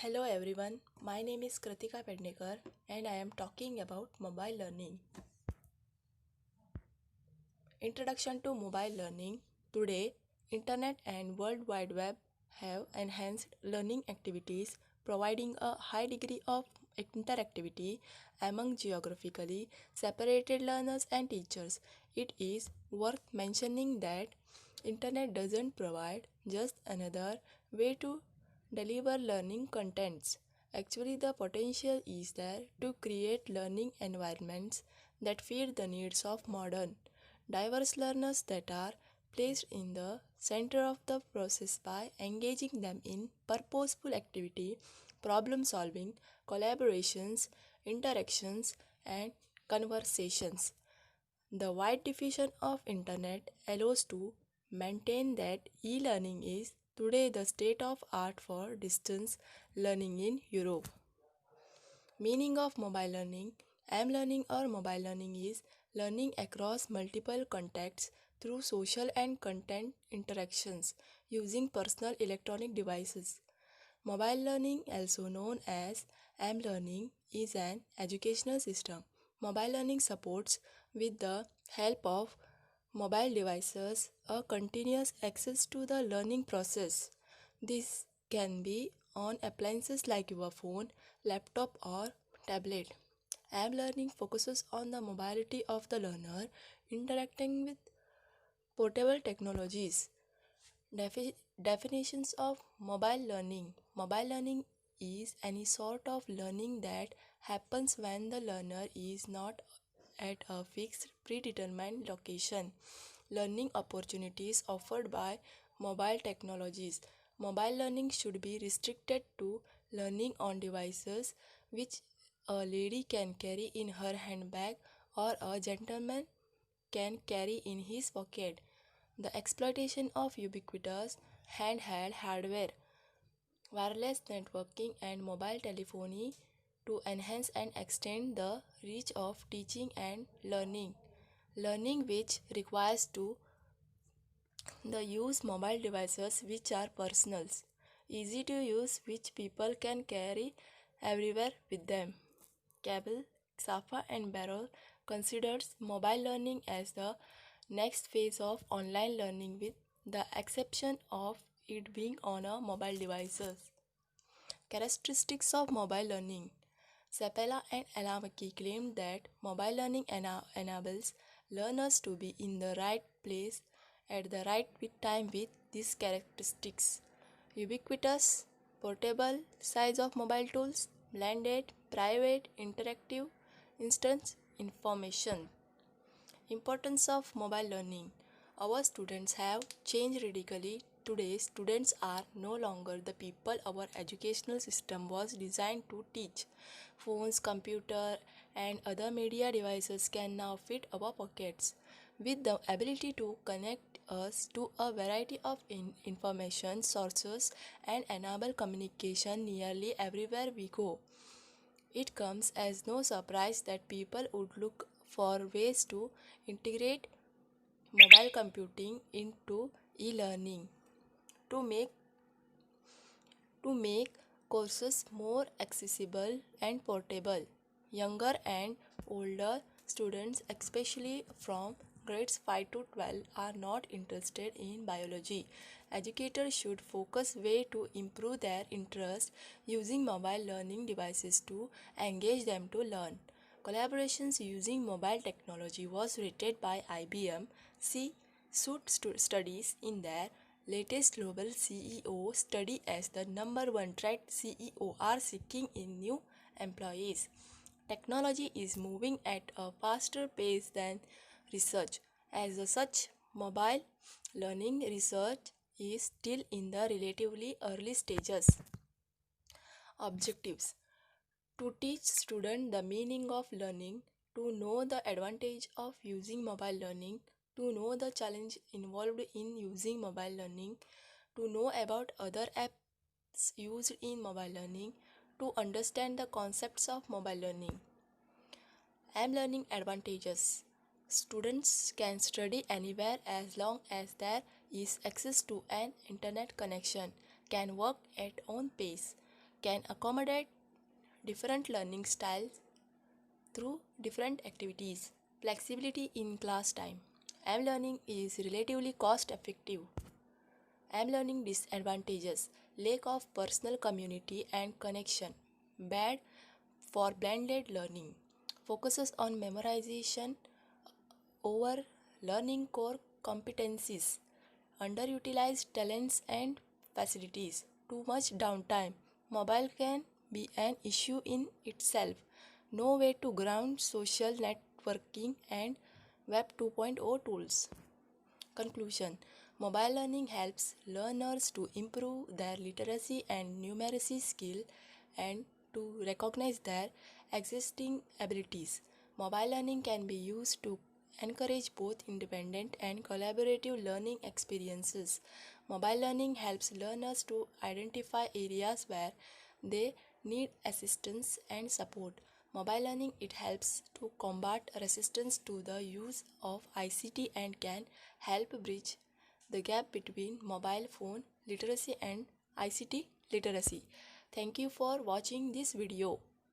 Hello everyone, my name is Kritika Pednekar and I am talking about mobile learning. Introduction to mobile learning. Today, Internet and World Wide Web have enhanced learning activities, providing a high degree of interactivity among geographically separated learners and teachers. It is worth mentioning that Internet doesn't provide just another way to deliver learning contents. Actually, the potential is there to create learning environments that fit the needs of modern diverse learners that are placed in the center of the process by engaging them in purposeful activity, problem solving, collaborations, interactions, and conversations. The wide diffusion of internet allows to maintain that e-learning is today the state of art for distance learning in Europe. Meaning of mobile learning. M-learning or mobile learning is learning across multiple contexts through social and content interactions using personal electronic devices. Mobile learning, also known as M-learning, is an educational system. Mobile learning supports, with the help of mobile devices, a continuous access to the learning process. This can be on appliances like your phone, laptop, or tablet. App learning focuses on the mobility of the learner interacting with portable technologies. Definitions of mobile learning. Mobile learning is any sort of learning that happens when the learner is not at a fixed predetermined location. Learning opportunities offered by mobile technologies. Mobile learning should be restricted to learning on devices which a lady can carry in her handbag or a gentleman can carry in his pocket. The exploitation of ubiquitous handheld hardware, wireless networking, and mobile telephony to enhance and extend the reach of teaching and learning. Learning which requires to the use mobile devices which are personals, easy to use, which people can carry everywhere with them. Cable, Safa and Barrel considers mobile learning as the next phase of online learning with the exception of it being on a mobile devices. Characteristics of mobile learning. Sapela and Alamaki claimed that mobile learning enables learners to be in the right place at the right time with these characteristics. Ubiquitous, portable size of mobile tools, blended, private, interactive, instant information. Importance of mobile learning. Our students have changed radically. Today, students are no longer the people our educational system was designed to teach. Phones, computer, and other media devices can now fit our pockets. With the ability to connect us to a variety of information sources and enable communication nearly everywhere we go. It comes as no surprise that people would look for ways to integrate mobile computing into e-learning to make courses more accessible and portable. Younger and older students, especially from grades 5 to 12, are not interested in biology. Educators should focus way to improve their interest using mobile learning devices to engage them to learn. Collaborations using mobile technology was rated by IBM. See studies in their latest global CEO study as the number one trend CEO are seeking in new employees. Technology is moving at a faster pace than research. As such, mobile learning research is still in the relatively early stages. Objectives: to teach students the meaning of learning, to know the advantage of using mobile learning, to know the challenge involved in using mobile learning, to know about other apps used in mobile learning, to understand the concepts of mobile learning. M-learning advantages. Students can study anywhere as long as there is access to an internet connection, can work at own pace, can accommodate different learning styles through different activities. Flexibility in class time. M-learning is relatively cost effective. M-learning disadvantages: lack of personal community and connection, bad for blended learning, focuses on memorization over learning core competencies, underutilized talents and facilities, too much downtime. Mobile can be an issue in itself. No way to ground social networking and Web 2.0 tools. Conclusion: mobile learning helps learners to improve their literacy and numeracy skill and to recognize their existing abilities. Mobile learning can be used to encourage both independent and collaborative learning experiences. Mobile learning helps learners to identify areas where they need assistance and support. Mobile learning it helps to combat resistance to the use of ICT and can help bridge the gap between mobile phone literacy and ICT literacy. Thank you for watching this video.